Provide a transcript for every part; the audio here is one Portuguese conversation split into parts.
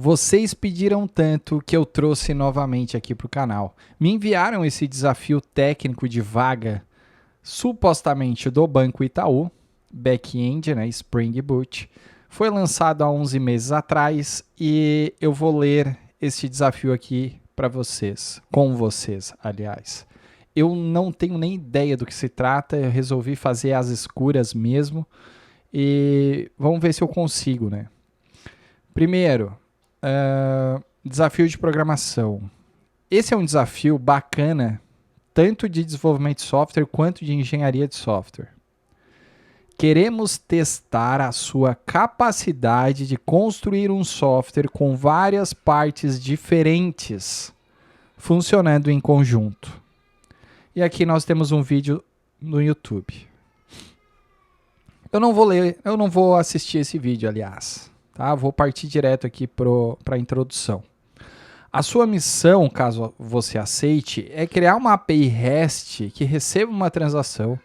Vocês pediram tanto que eu trouxe novamente aqui para o canal. Me enviaram esse desafio técnico de vaga, supostamente do Banco Itaú, back-end, né, Spring Boot. Foi lançado há 11 meses atrás e eu vou ler este desafio aqui para vocês, com vocês, aliás. Eu não tenho nem ideia do que se trata, eu resolvi fazer às escuras mesmo e vamos ver se eu consigo, né? Primeiro, desafio de programação. Esse é um desafio bacana, tanto de desenvolvimento de software quanto de engenharia de software. Queremos testar a sua capacidade de construir um software com várias partes diferentes funcionando em conjunto. E aqui nós temos um vídeo no YouTube. Eu não vou assistir esse vídeo, aliás. Tá? Vou partir direto aqui para a introdução. A sua missão, caso você aceite, é criar uma API REST que receba uma transação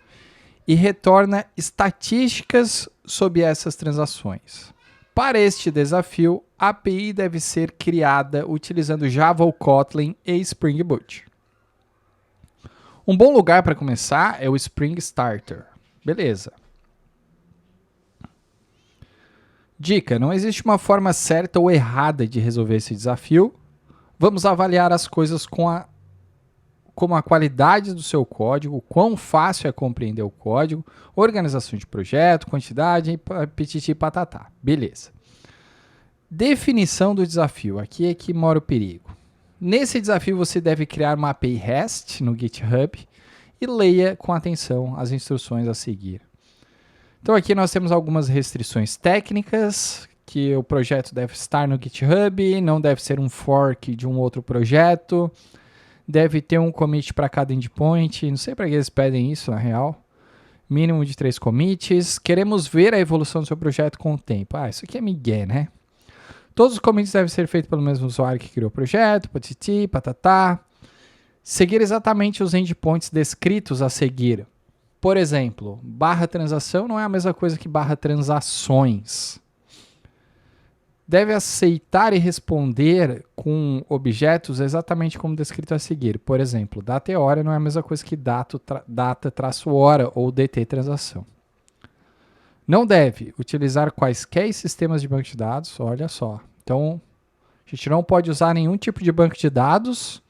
e retorna estatísticas sobre essas transações. Para este desafio, a API deve ser criada utilizando Java ou Kotlin e Spring Boot. Um bom lugar para começar é o Spring Starter. Beleza. Dica: não existe uma forma certa ou errada de resolver esse desafio. Vamos avaliar as coisas como a qualidade do seu código, quão fácil é compreender o código, organização de projeto, quantidade, pititi e patatá. Beleza. Definição do desafio. Aqui é que mora o perigo. Nesse desafio você deve criar uma API REST no GitHub e leia com atenção as instruções a seguir. Então aqui nós temos algumas restrições técnicas, que o projeto deve estar no GitHub, não deve ser um fork de um outro projeto, deve ter um commit para cada endpoint, não sei para que eles pedem isso na real, mínimo de 3 commits, queremos ver a evolução do seu projeto com o tempo. Isso aqui é migué, né? Todos os commits devem ser feitos pelo mesmo usuário que criou o projeto, patiti, patatá, seguir exatamente os endpoints descritos a seguir. Por exemplo, barra transação não é a mesma coisa que barra transações. Deve aceitar e responder com objetos exatamente como descrito a seguir. Por exemplo, data e hora não é a mesma coisa que data-hora ou dt transação. Não deve utilizar quaisquer sistemas de banco de dados, olha só. Então, a gente não pode usar nenhum tipo de banco de dados,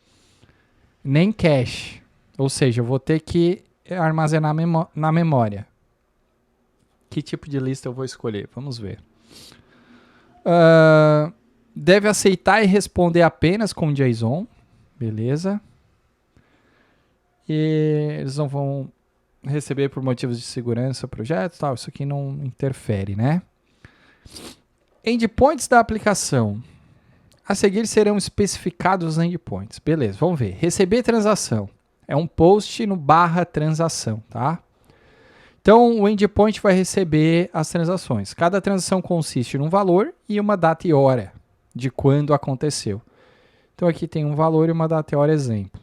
nem cache. Ou seja, eu vou ter que armazenar na memória. Que tipo de lista eu vou escolher? Vamos ver. Deve aceitar e responder apenas com JSON. Beleza. E eles não vão receber por motivos de segurança o projeto, tal. Isso aqui não interfere, né? Endpoints da aplicação. A seguir serão especificados os endpoints. Beleza, vamos ver. Receber transação. É um post no barra transação, tá? Então, o endpoint vai receber as transações. Cada transação consiste num valor e uma data e hora de quando aconteceu. Então, aqui tem um valor e uma data e hora exemplo.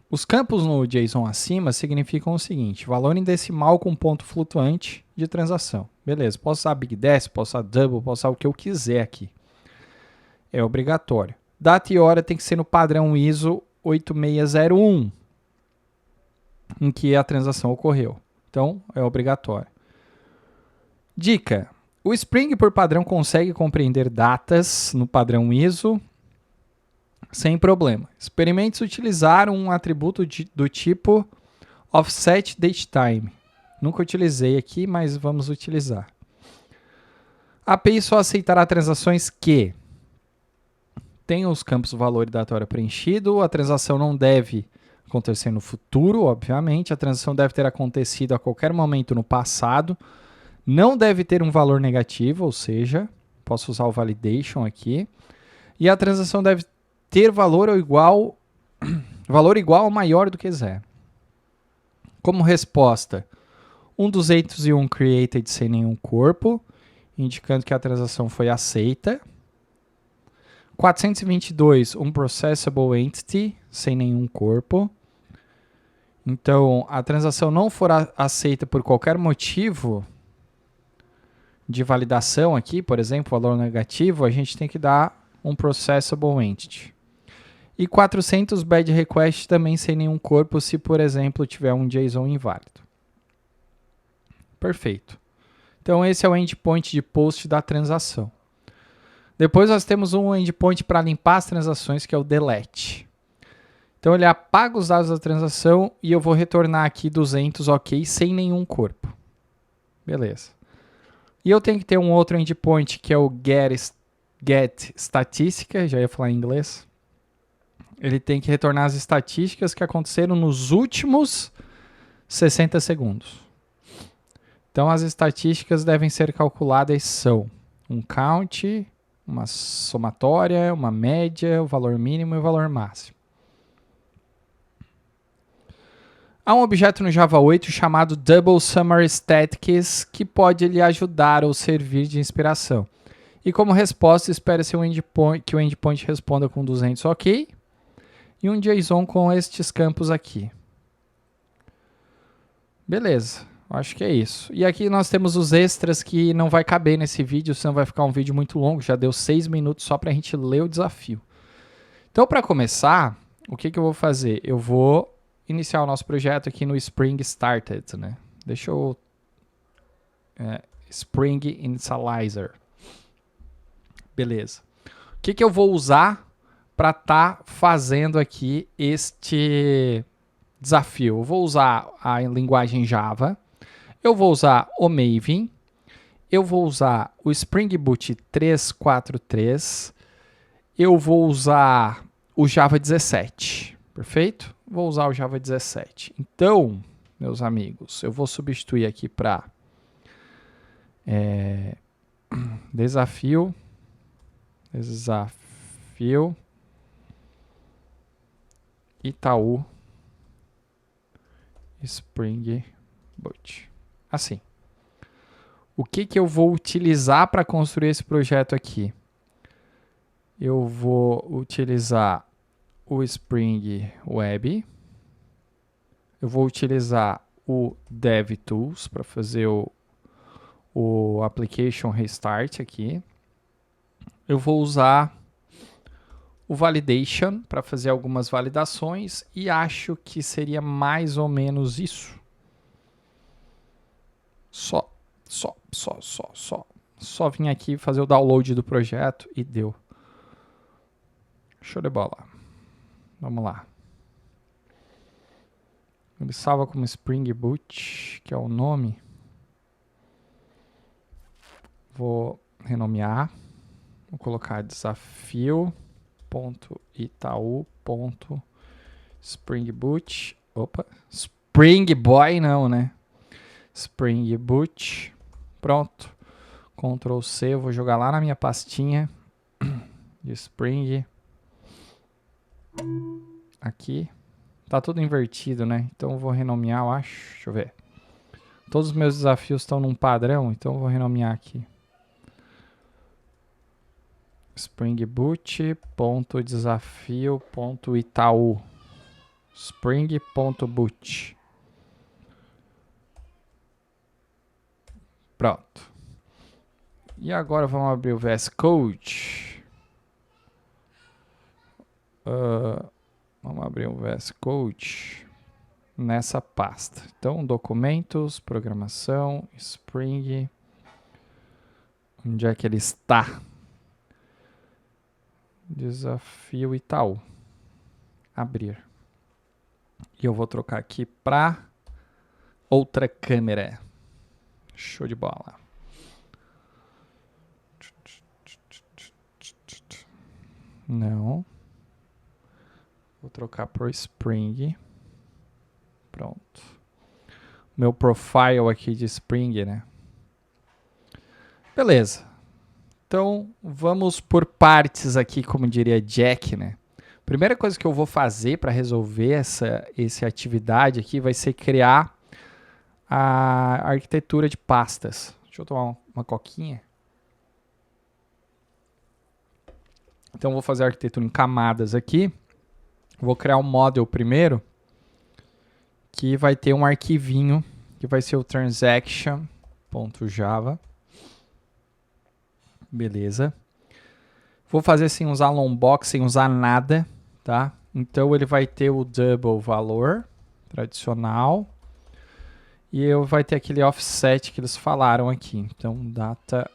Os campos no JSON acima significam o seguinte: valor em decimal com ponto flutuante de transação. Beleza, posso usar Big Dash, posso usar Double, posso usar o que eu quiser aqui. É obrigatório. Data e hora tem que ser no padrão ISO 8601. Em que a transação ocorreu. Então, é obrigatório. Dica: o Spring, por padrão, consegue compreender datas no padrão ISO sem problema. Experimente utilizar um atributo do tipo offset datetime. Nunca utilizei aqui, mas vamos utilizar. A API só aceitará transações que tenham os campos valor e data hora preenchido. A transação não deve acontecer no futuro, obviamente. A transação deve ter acontecido a qualquer momento no passado. Não deve ter um valor negativo, ou seja, posso usar o validation aqui. E a transação deve ter valor igual ou maior do que zero. Como resposta, 1201 created sem nenhum corpo, indicando que a transação foi aceita. 422, um processable entity sem nenhum corpo. Então, a transação não for aceita por qualquer motivo, de validação aqui, por exemplo, valor negativo, a gente tem que dar um processable entity. E 400 bad request também sem nenhum corpo, se, por exemplo, tiver um JSON inválido. Perfeito. Então, esse é o endpoint de post da transação. Depois, nós temos um endpoint para limpar as transações, que é o delete. Então, ele apaga os dados da transação e eu vou retornar aqui 200 ok, sem nenhum corpo. Beleza. E eu tenho que ter um outro endpoint, que é o get estatística, já ia falar em inglês. Ele tem que retornar as estatísticas que aconteceram nos últimos 60 segundos. Então, as estatísticas devem ser calculadas são um count, uma somatória, uma média, o valor mínimo e o valor máximo. Há um objeto no Java 8 chamado Double Summary Statics que pode lhe ajudar ou servir de inspiração. E como resposta, espera-se que o endpoint responda com 200 ok e um JSON com estes campos aqui. Beleza, acho que é isso. E aqui nós temos os extras que não vai caber nesse vídeo, senão vai ficar um vídeo muito longo. Já deu 6 minutos só para a gente ler o desafio. Então, para começar, o que eu vou fazer? Eu vou iniciar o nosso projeto aqui no Spring Started, né? Deixa eu... Spring Initializer. Beleza. O que eu vou usar para estar fazendo aqui este desafio? Eu vou usar a linguagem Java, eu vou usar o Maven, eu vou usar o Spring Boot 343, eu vou usar o Java 17, perfeito? Vou usar o Java 17. Então, meus amigos, eu vou substituir aqui para desafio Itaú Spring Boot. Assim. O que eu vou utilizar para construir esse projeto aqui? Eu vou utilizar o Spring Web. Eu vou utilizar o DevTools para fazer o Application Restart aqui. Eu vou usar o Validation para fazer algumas validações e acho que seria mais ou menos isso. Só vim aqui fazer o download do projeto e deu. Show de bola. Vamos lá. Ele salva como Spring Boot, que é o nome. Vou renomear. Vou colocar desafio.itaú.springboot. Opa, Spring Boy não, né? Spring Boot. Pronto. Ctrl C, eu vou jogar lá na minha pastinha de Spring. Aqui. Tá tudo invertido, né? Então eu vou renomear, eu acho. Deixa eu ver. Todos os meus desafios estão num padrão, então eu vou renomear aqui. springboot.desafio.itaú spring.boot. Pronto. E agora vamos abrir o VS Code. Vamos abrir o VS Code nessa pasta. Então, documentos, programação, Spring. Onde é que ele está? Desafio Itaú. Abrir. E eu vou trocar aqui para outra câmera. Show de bola. Não. Vou trocar por Spring. Pronto. Meu profile aqui de Spring, né? Beleza. Então, vamos por partes aqui, como diria Jack, né? Primeira coisa que eu vou fazer para resolver essa atividade aqui vai ser criar a arquitetura de pastas. Deixa eu tomar uma coquinha. Então, vou fazer a arquitetura em camadas aqui. Vou criar um model primeiro, que vai ter um arquivinho, que vai ser o transaction.java. Beleza. Vou fazer sem usar longbox, sem usar nada, tá? Então ele vai ter o double valor tradicional e eu vai ter aquele offset que eles falaram aqui. Então data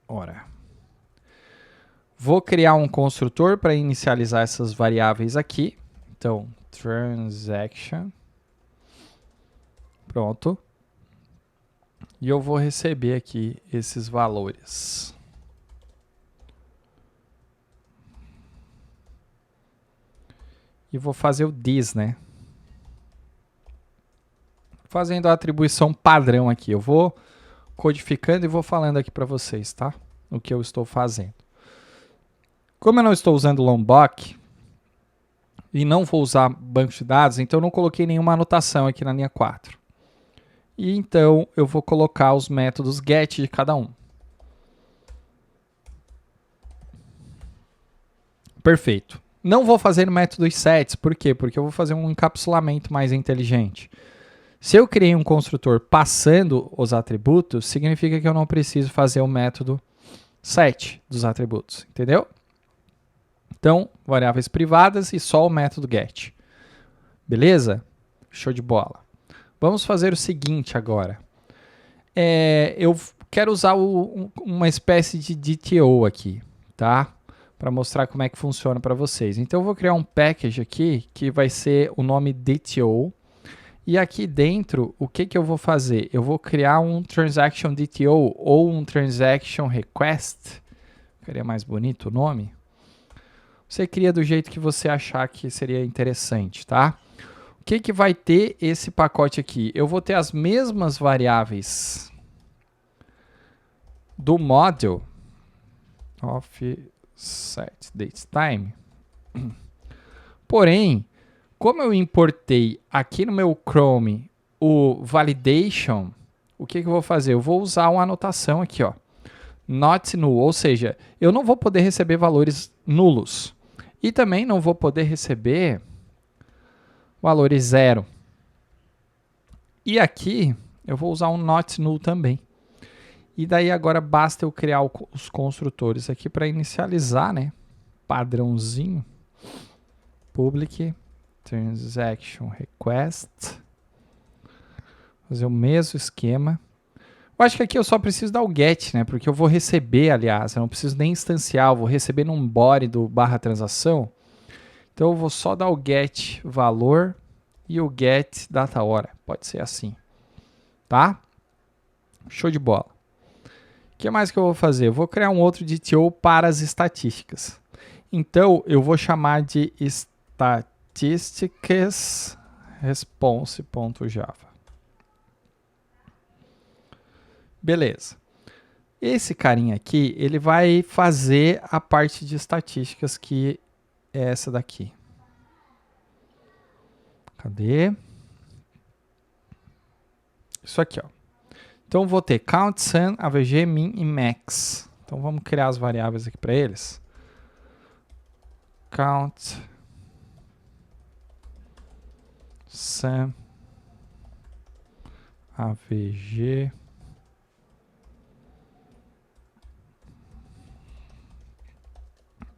hora. Vou criar um construtor para inicializar essas variáveis aqui. Então transaction. Pronto. E eu vou receber aqui esses valores. E vou fazer o this, né? Fazendo a atribuição padrão aqui. Eu vou codificando e vou falando aqui para vocês, tá? O que eu estou fazendo. Como eu não estou usando Lombok e não vou usar banco de dados, então eu não coloquei nenhuma anotação aqui na linha 4. E então eu vou colocar os métodos get de cada um. Perfeito. Não vou fazer métodos sets, por quê? Porque eu vou fazer um encapsulamento mais inteligente. Se eu criei um construtor passando os atributos, significa que eu não preciso fazer o método set dos atributos, entendeu? Então, variáveis privadas e só o método get. Beleza? Show de bola. Vamos fazer o seguinte agora. Eu quero usar uma espécie de DTO aqui, tá? Para mostrar como é que funciona para vocês. Então eu vou criar um package aqui que vai ser o nome DTO. E aqui dentro, o que eu vou fazer? Eu vou criar um transaction DTO ou um transaction request. Ficaria mais bonito o nome. Você cria do jeito que você achar que seria interessante, tá? O que vai ter esse pacote aqui? Eu vou ter as mesmas variáveis do model offset datetime. Porém, como eu importei aqui no meu Chrome o validation, o que eu vou fazer? Eu vou usar uma anotação aqui, ó. Not null, ou seja, eu não vou poder receber valores nulos. E também não vou poder receber valores zero. E aqui eu vou usar um not null também. E daí agora basta eu criar os construtores aqui para inicializar, né? Padrãozinho. Public transaction request. Fazer o mesmo esquema. Eu acho que aqui eu só preciso dar o get, né? Porque eu vou receber, aliás, eu não preciso nem instanciar, eu vou receber num body do barra transação. Então eu vou só dar o get valor e o get data hora. Pode ser assim. Tá? Show de bola. O que mais que eu vou fazer? Eu vou criar um outro DTO para as estatísticas. Então eu vou chamar de statistics response.java. Beleza. Esse carinha aqui, ele vai fazer a parte de estatísticas que é essa daqui. Cadê? Isso aqui, ó. Então vou ter count, sum, avg, min e max. Então vamos criar as variáveis aqui para eles. Count, sum, avg,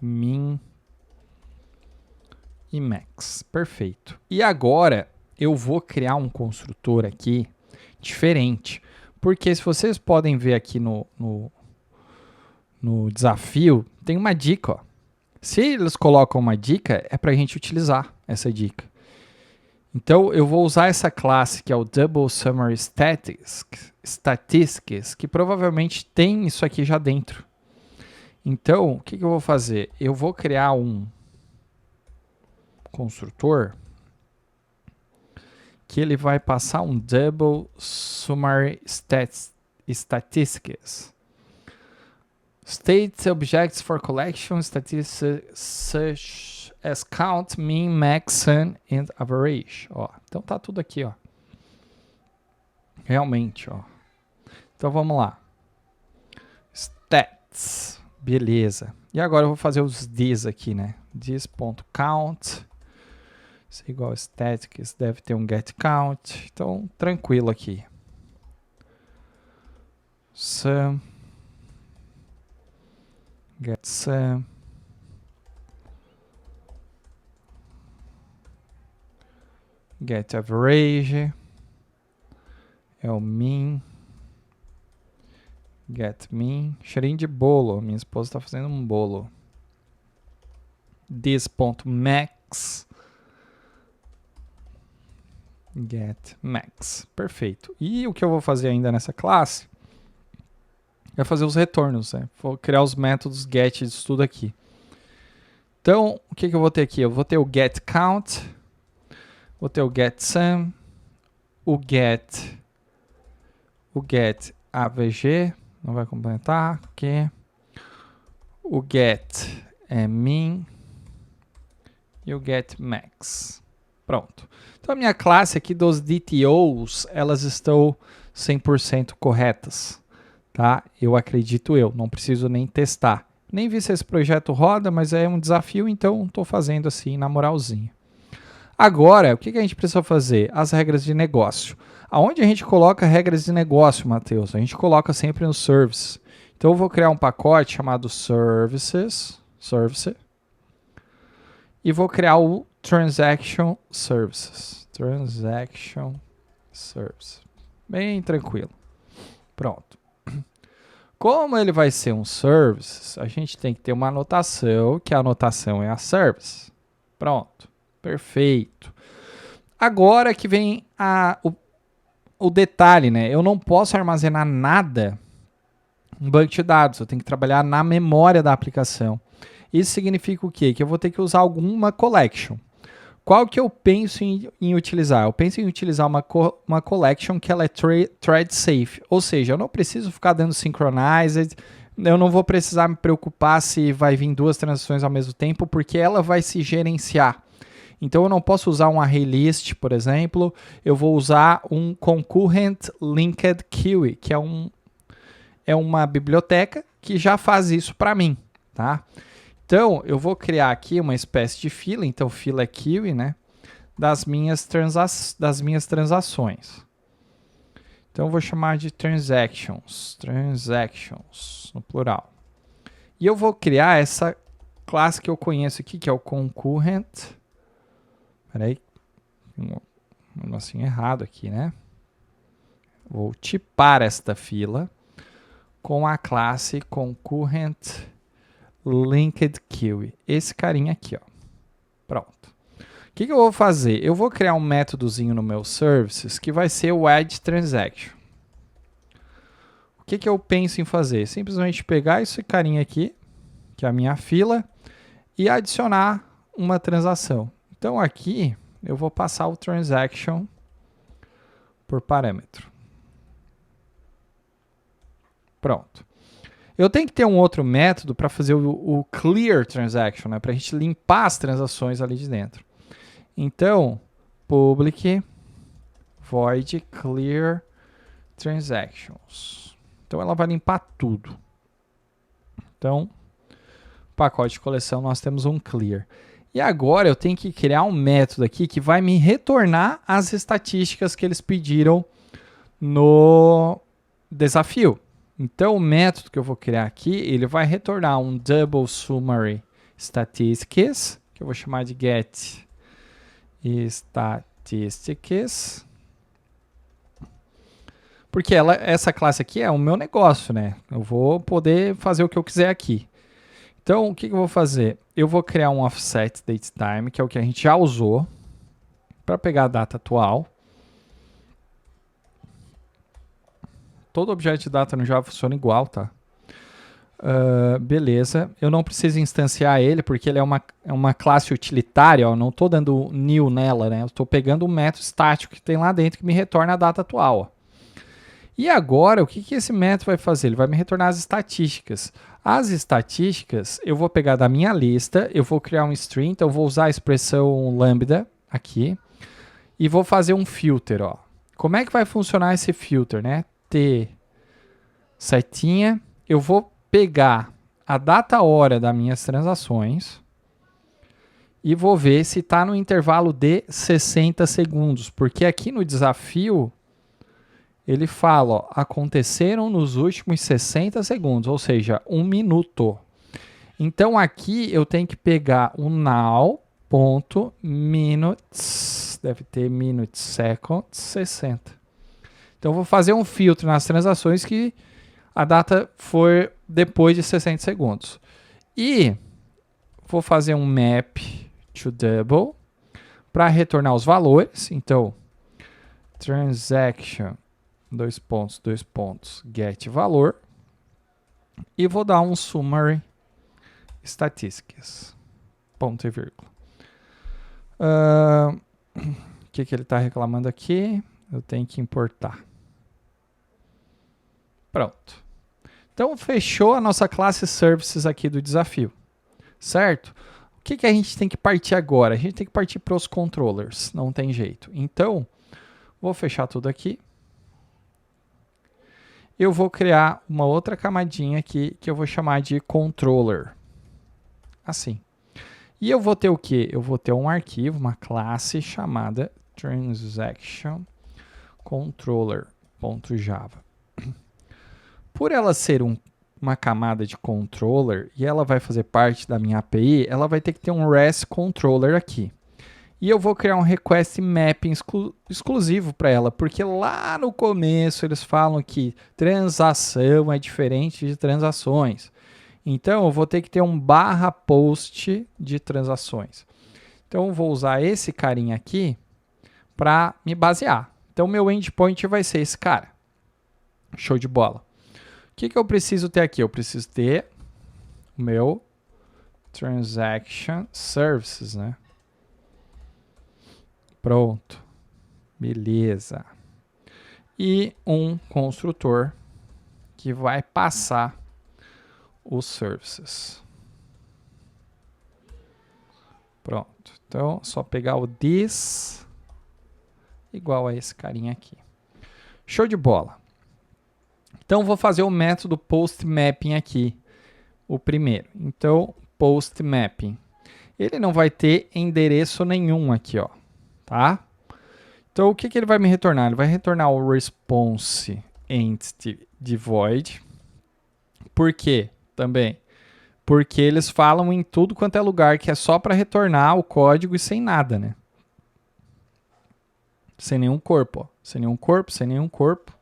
min e max. Perfeito. E agora eu vou criar um construtor aqui diferente. Porque se vocês podem ver aqui no desafio, tem uma dica, ó. Se eles colocam uma dica, é para a gente utilizar essa dica. Então, eu vou usar essa classe, que é o Double Summary Statistics, que provavelmente tem isso aqui já dentro. Então, o que eu vou fazer? Eu vou criar um construtor que ele vai passar um Double Summary Statistics. State objects for collection statistics such as count, min, max, sum and average. Ó, então tá tudo aqui, ó. Realmente, ó. Então vamos lá. Stats. Beleza. E agora eu vou fazer os this aqui, né? This.count. Isso é igual a statistics, deve ter um get count. Então, tranquilo aqui. Sum get sum, get average, é o min, get min, cheirinho de bolo, minha esposa está fazendo um bolo. This.max, get max, perfeito. E o que eu vou fazer ainda nessa classe é fazer os retornos, né? Vou criar os métodos get disso tudo aqui. Então, o que eu vou ter aqui? Eu vou ter o get count, vou ter o get sum, o get avg, não vai complementar, ok. O get min e o get max. Pronto. Então a minha classe aqui dos DTOs, elas estão 100% corretas, tá? Eu acredito não preciso nem testar. Nem vi se esse projeto roda, mas é um desafio, então estou fazendo assim na moralzinha. Agora, o que a gente precisa fazer? As regras de negócio. Aonde a gente coloca regras de negócio, Matheus? A gente coloca sempre no service. Então eu vou criar um pacote chamado service, e vou criar o transaction services. Bem tranquilo. Pronto. Como ele vai ser um service, a gente tem que ter uma anotação, que a anotação é a service. Pronto. Perfeito. Agora que vem o detalhe, né? Eu não posso armazenar nada em banco de dados. Eu tenho que trabalhar na memória da aplicação. Isso significa o quê? Que eu vou ter que usar alguma collection. Qual que eu penso em utilizar? Eu penso em utilizar uma collection que ela é thread safe. Ou seja, eu não preciso ficar dando synchronized, eu não vou precisar me preocupar se vai vir duas transações ao mesmo tempo, porque ela vai se gerenciar. Então eu não posso usar um array list, por exemplo, eu vou usar um concurrent linked queue, que é uma biblioteca que já faz isso para mim, tá? Então, eu vou criar aqui uma espécie de fila, então fila é queue, né, das minhas transações. Então, eu vou chamar de transactions, no plural. E eu vou criar essa classe que eu conheço aqui, que é o concurrent. Peraí, um negocinho errado aqui, né? Vou tipar esta fila com a classe concurrent linked queue. Esse carinha aqui, ó. Pronto. O que eu vou fazer? Eu vou criar um métodozinho no meu services que vai ser o add transaction. O que eu penso em fazer? Simplesmente pegar esse carinha aqui, que é a minha fila, e adicionar uma transação. Então aqui eu vou passar o transaction por parâmetro. Pronto. Eu tenho que ter um outro método para fazer o clear transaction, né? Para a gente limpar as transações ali de dentro. Então, public void clear transactions. Então, ela vai limpar tudo. Então, pacote de coleção, nós temos um clear. E agora eu tenho que criar um método aqui que vai me retornar as estatísticas que eles pediram no desafio. Então, o método que eu vou criar aqui, ele vai retornar um double summary statistics, que eu vou chamar de get statistics. Porque essa classe aqui é o meu negócio, né? Eu vou poder fazer o que eu quiser aqui. Então, o que eu vou fazer? Eu vou criar um offset datetime, que é o que a gente já usou, para pegar a data atual. Todo objeto de data no Java funciona igual, tá? Beleza. Eu não preciso instanciar ele, porque ele é uma classe utilitária. Ó. Eu não estou dando new nela, né? Eu estou pegando um método estático que tem lá dentro que me retorna a data atual. Ó. E agora, o que esse método vai fazer? Ele vai me retornar as estatísticas. As estatísticas, eu vou pegar da minha lista, eu vou criar um string, então eu vou usar a expressão lambda aqui, e vou fazer um filter. Ó. Como é que vai funcionar esse filter, né? T setinha, eu vou pegar a data hora das minhas transações e vou ver se está no intervalo de 60 segundos, porque aqui no desafio ele fala, ó, aconteceram nos últimos 60 segundos, ou seja, 1 minuto. Então aqui eu tenho que pegar o now.minutes, deve ter minutes, seconds, 60. Então eu vou fazer um filtro nas transações que a data for depois de 60 segundos. E vou fazer um map to double para retornar os valores. Então, transaction, dois pontos, get valor. E vou dar um summary statistics, ponto e vírgula. O que ele está reclamando aqui? Eu tenho que importar. Pronto. Então, fechou a nossa classe Services aqui do desafio, certo? O que a gente tem que partir agora? A gente tem que partir para os controllers, não tem jeito. Então, vou fechar tudo aqui. Eu vou criar uma outra camadinha aqui que eu vou chamar de controller. Assim. E eu vou ter o quê? Eu vou ter um arquivo, uma classe chamada transaction controller.java. Por ela ser uma camada de controller e ela vai fazer parte da minha API, ela vai ter que ter um REST controller aqui. E eu vou criar um request mapping exclusivo para ela, porque lá no começo eles falam que transação é diferente de transações. Então eu vou ter que ter um /post de transações. Então eu vou usar esse carinha aqui para me basear. Então meu endpoint vai ser esse cara. Show de bola. O que eu preciso ter aqui? Eu preciso ter o meu transaction services, né? Pronto. Beleza. E um construtor que vai passar os services. Pronto. Então, só pegar o this igual a esse carinha aqui. Show de bola. Então, vou fazer o método postMapping aqui, o primeiro. Então, postMapping. Ele não vai ter endereço nenhum aqui, ó. Tá? Então, o que ele vai me retornar? Ele vai retornar o response entity de void. Por quê? Também. Porque eles falam em tudo quanto é lugar que é só para retornar o código e sem nada, né? Sem nenhum corpo, ó. Sem nenhum corpo, sem nenhum corpo.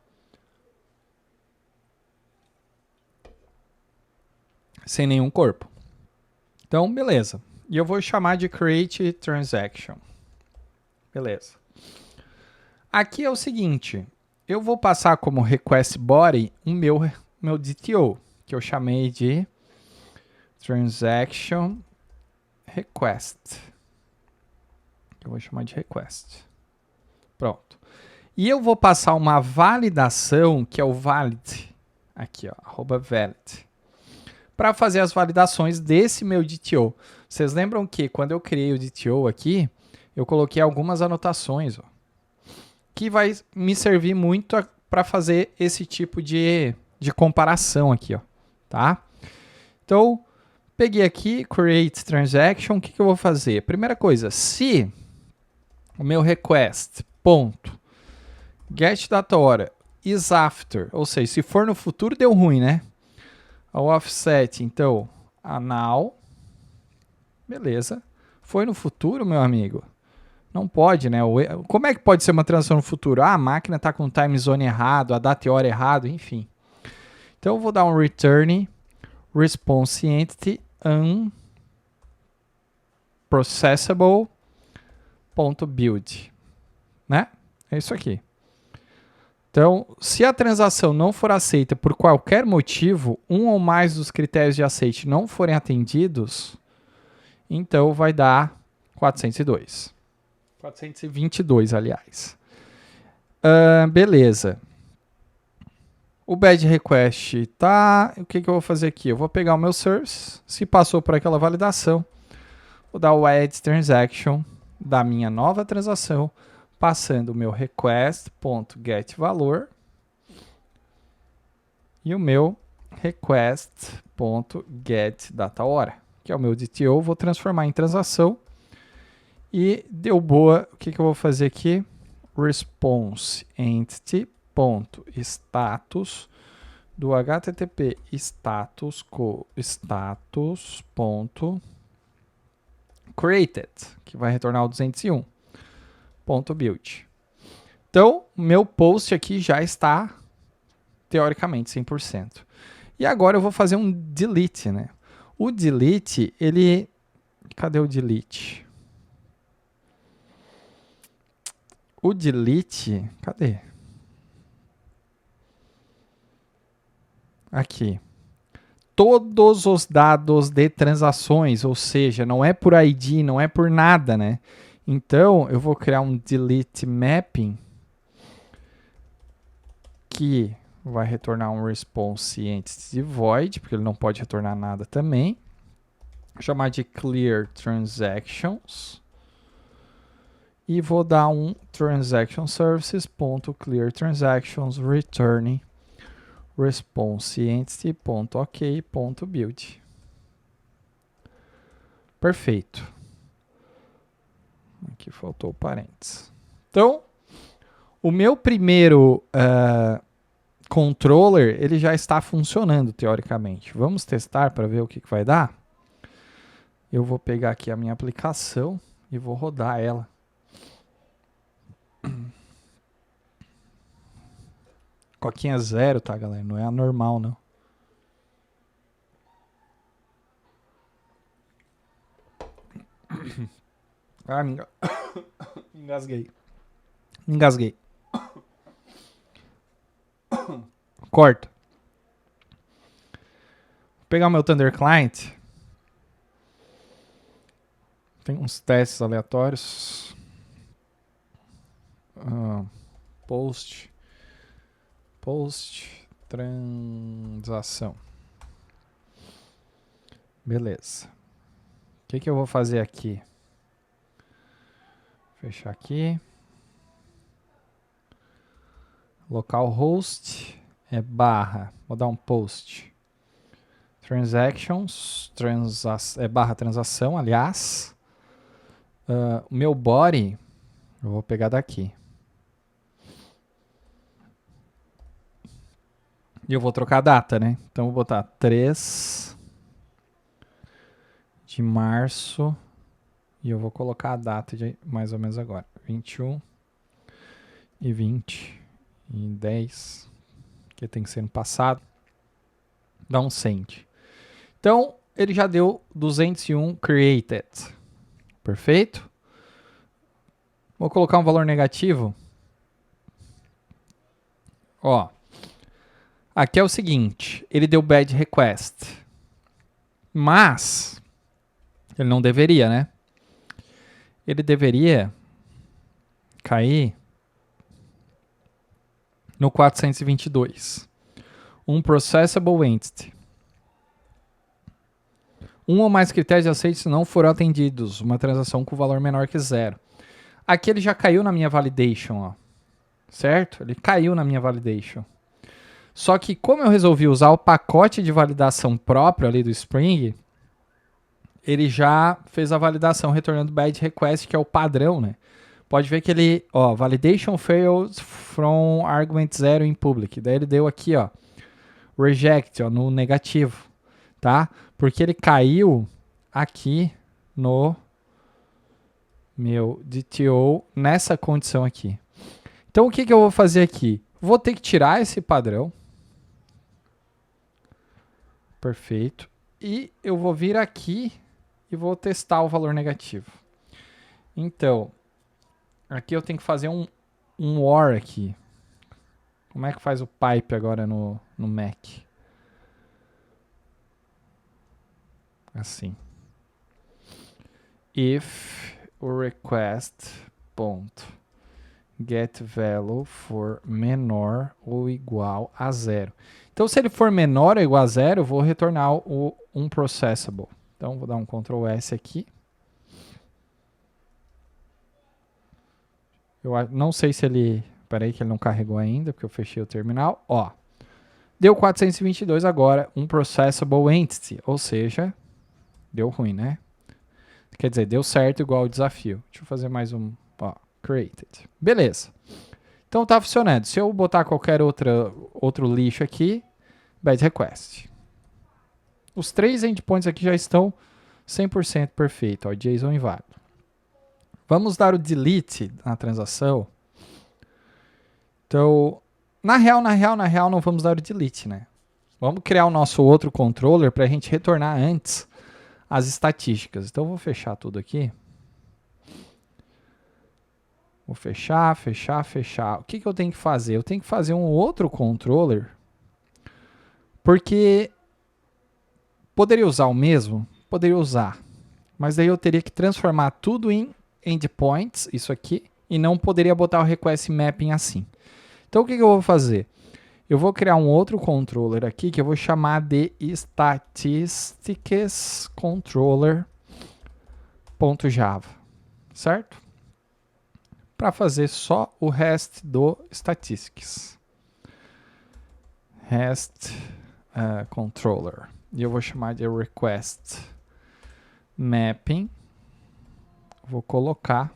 Sem nenhum corpo. Então, beleza. E eu vou chamar de create transaction. Beleza. Aqui é o seguinte, eu vou passar como request body o meu DTO, que eu chamei de transaction request. Eu vou chamar de request. Pronto. E eu vou passar uma validação, que é o valid, aqui, ó, @valid, para fazer as validações desse meu DTO. Vocês lembram que quando eu criei o DTO aqui, eu coloquei algumas anotações, ó, que vai me servir muito para fazer esse tipo de comparação aqui, ó, tá? Então, peguei aqui, create transaction, o que eu vou fazer? Primeira coisa, se o meu request, ponto, get data hora, is after, ou seja, se for no futuro, deu ruim, né? O offset, então, a now, beleza. Foi no futuro, meu amigo? Não pode, né? Como é que pode ser uma transação no futuro? Ah, a máquina está com o time zone errado, a data e hora errado, enfim. Então eu vou dar um return response entity unprocessable.build, né? É isso aqui. Então, se a transação não for aceita por qualquer motivo, um ou mais dos critérios de aceite não forem atendidos, então vai dar 402. 422, aliás. Beleza. O bad request tá. O que eu vou fazer aqui? Eu vou pegar o meu service. Se passou por aquela validação, vou dar o add transaction da minha nova transação, passando o meu request.getValor e o meu request.getDataHora, que é o meu DTO. Vou transformar em transação. E deu boa, o que eu vou fazer aqui? Response entity.status do http status.created, que vai retornar o 201.build. Então, meu post aqui já está, teoricamente, 100%. E agora eu vou fazer um delete, né? O delete, ele... Cadê o delete? O delete... Cadê? Aqui. Todos os dados de transações, ou seja, não é por ID, não é por nada, né? Então, eu vou criar um delete mapping que vai retornar um response entity void, porque ele não pode retornar nada também. Vou chamar de clear transactions. E vou dar um transaction services.clear transactions returning response entity.ok.build. Perfeito. Aqui faltou o parênteses. Então, o meu primeiro controller, ele já está funcionando, teoricamente. Vamos testar para ver o que vai dar? Eu vou pegar aqui a minha aplicação e vou rodar ela. Coquinha 0, tá, galera? Não é a normal, não. Ah, engasguei. Engasguei. Corta. Vou pegar o meu Thunder Client. Tem uns testes aleatórios. Post transação. Beleza. O que eu vou fazer aqui? Fechar aqui. Localhost é barra. Vou dar um post. Transactions. É barra transação, aliás. O meu body eu vou pegar daqui. E eu vou trocar a data, né? Então eu vou botar 3 de março. E eu vou colocar a data de mais ou menos agora. 21 e 20 e 10. Que tem que ser no passado. Dá um send. Então, ele já deu 201 created. Perfeito? Vou colocar um valor negativo. Ó. Aqui é o seguinte, ele deu bad request, mas ele não deveria, né? Ele deveria cair no 422. Um processable entity. Um ou mais critérios de aceite não foram atendidos. Uma transação com valor menor que 0. Aqui ele já caiu na minha validation, ó. Certo? Ele caiu na minha validation. Só que como eu resolvi usar o pacote de validação próprio ali do Spring, ele já fez a validação retornando bad request, que é o padrão, né? Pode ver que ele, ó, validation fails from argument 0 in public. Daí ele deu aqui, ó, reject, ó, no negativo, tá? Porque ele caiu aqui no meu DTO nessa condição aqui. Então o que eu vou fazer aqui? Vou ter que tirar esse padrão. Perfeito. E eu vou vir aqui e vou testar o valor negativo. Então, aqui eu tenho que fazer um OR aqui. Como é que faz o pipe agora no Mac? Assim. If o request ponto get value for menor ou igual a 0. Então, se ele for menor ou igual a 0, eu vou retornar um processable. Então, vou dar um Ctrl S aqui. Eu não sei se ele... Peraí que ele não carregou ainda, porque eu fechei o terminal. Ó, deu 422 agora, um processable entity. Ou seja, deu ruim, né? Quer dizer, deu certo igual o desafio. Deixa eu fazer mais um... Ó, created. Beleza. Então tá funcionando. Se eu botar qualquer outro lixo aqui, bad request. Os 3 endpoints aqui já estão 100% perfeito, ó, JSON inválido. Vamos dar o delete na transação. Então, na real, não vamos dar o delete, né? Vamos criar o nosso outro controller para a gente retornar antes as estatísticas. Então, eu vou fechar tudo aqui. Vou fechar. O que eu tenho que fazer? Eu tenho que fazer um outro controller, porque poderia usar o mesmo? Poderia usar. Mas daí eu teria que transformar tudo em endpoints, isso aqui, e não poderia botar o request mapping assim. Então, o que eu vou fazer? Eu vou criar um outro controller aqui que eu vou chamar de statistics controller.java, certo? Para fazer só o REST do statistics. REST controller. E eu vou chamar de request mapping. Vou colocar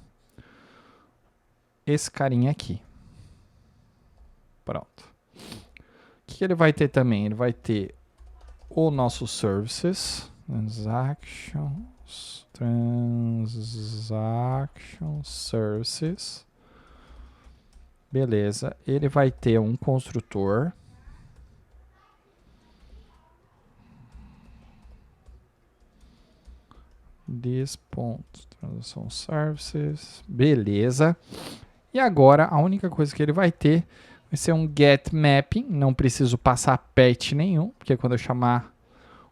esse carinha aqui. Pronto. O que ele vai ter também? Ele vai ter o nosso services, transaction services. Beleza. Ele vai ter um construtor. Transaction services. Beleza. E agora a única coisa que ele vai ter vai ser um get mapping. Não preciso passar patch nenhum, porque quando eu chamar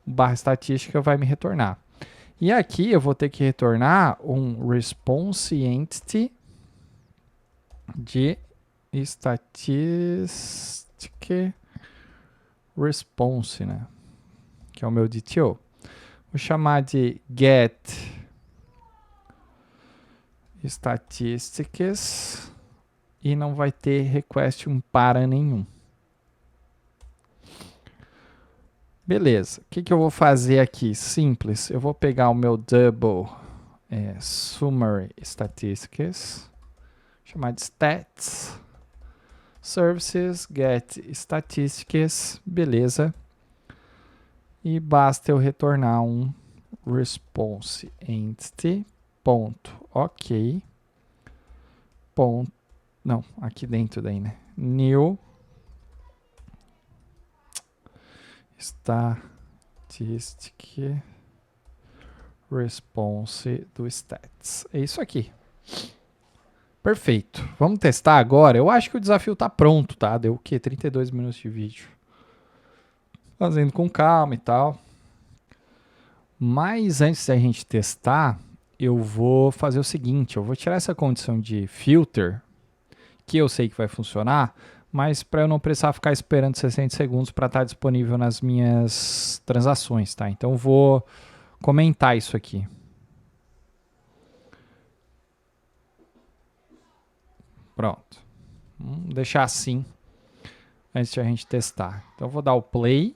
o barra estatística vai me retornar. E aqui eu vou ter que retornar um response entity de statistic response, né? Que é o meu DTO. Vou chamar de get statistics e não vai ter request para nenhum. Beleza, o que eu vou fazer aqui? Simples, eu vou pegar o meu double summary statistics, chamar de stats, services, get statistics, beleza. E basta eu retornar um response entity, ponto, ok, ponto, não, aqui dentro daí, né? New statistic response do stats. É isso aqui. Perfeito. Vamos testar agora. Eu acho que o desafio tá pronto, tá? Deu o quê? 32 minutos de vídeo. Fazendo com calma e tal. Mas antes da gente testar, eu vou fazer o seguinte. Eu vou tirar essa condição de filter, que eu sei que vai funcionar, mas para eu não precisar ficar esperando 60 segundos para estar disponível nas minhas transações, tá? Então eu vou comentar isso aqui. Pronto. Vamos deixar assim antes de a gente testar. Então eu vou dar o play.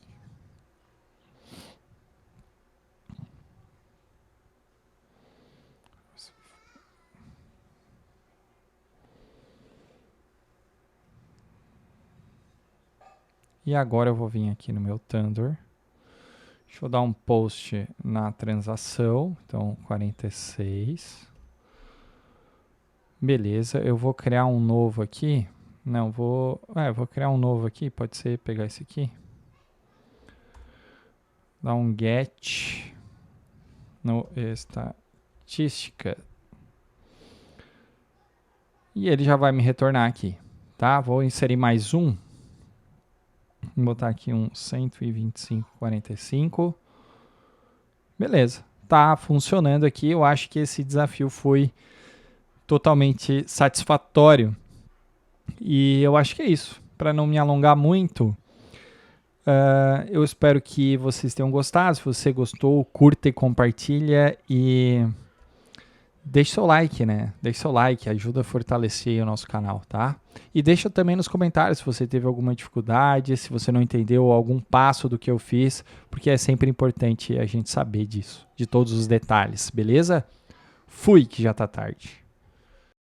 E agora eu vou vir aqui no meu Thunder. Deixa eu dar um post na transação. Então, 46. Beleza, eu vou criar um novo aqui. Não, vou criar um novo aqui. Pode ser pegar esse aqui. Dar um get no estatística. E ele já vai me retornar aqui, tá? Vou inserir mais um. Vou botar aqui um 125,45. Beleza, tá funcionando aqui. Eu acho que esse desafio foi totalmente satisfatório. E eu acho que é isso. Para não me alongar muito, eu espero que vocês tenham gostado. Se você gostou, curta e compartilha e deixe seu like, né? Deixe seu like, ajuda a fortalecer o nosso canal, tá? E deixa também nos comentários se você teve alguma dificuldade, se você não entendeu algum passo do que eu fiz, porque é sempre importante a gente saber disso, de todos os detalhes, beleza? Fui, que já tá tarde.